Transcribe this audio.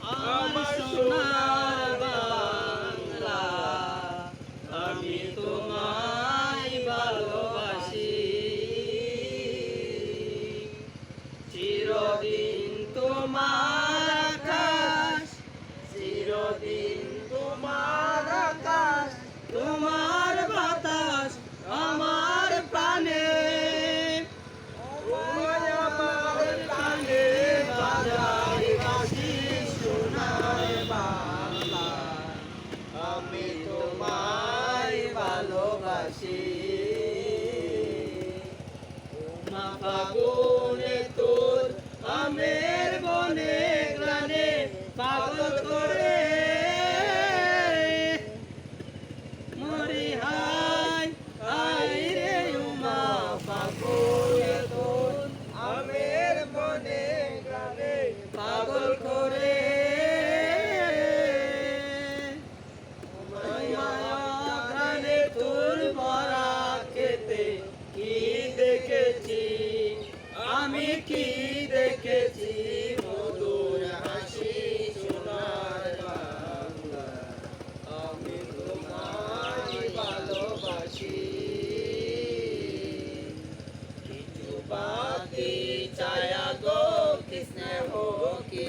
আমার সোনার বাংলা, আমি তোমায় ভালোবাসি। চিরদিন তোমার আকাশ, চিরদিন তোমার আকাশ, তোমার বাতাস আমার প্রাণে, আমার প্রাণে বাজাই বাঁশি সোনার বাংলা, আমি তোমায় ভালোবাসি। মা ফাগুনে তোর আমের বনে গ্রানে পাগল করে মরি হাই হাই রে উমা ফাগুনে তোর আমের বনে গ্রানে পাগল করে গ্রানে তোর ভরা খেতে কি দেখেছি আমি, কি দেখেছি মধুর হাসি সোনার বাংলা, আমি তোমায় ভালোবাসি। কিছু বাতি ছায়া গো কি স্নেহ কি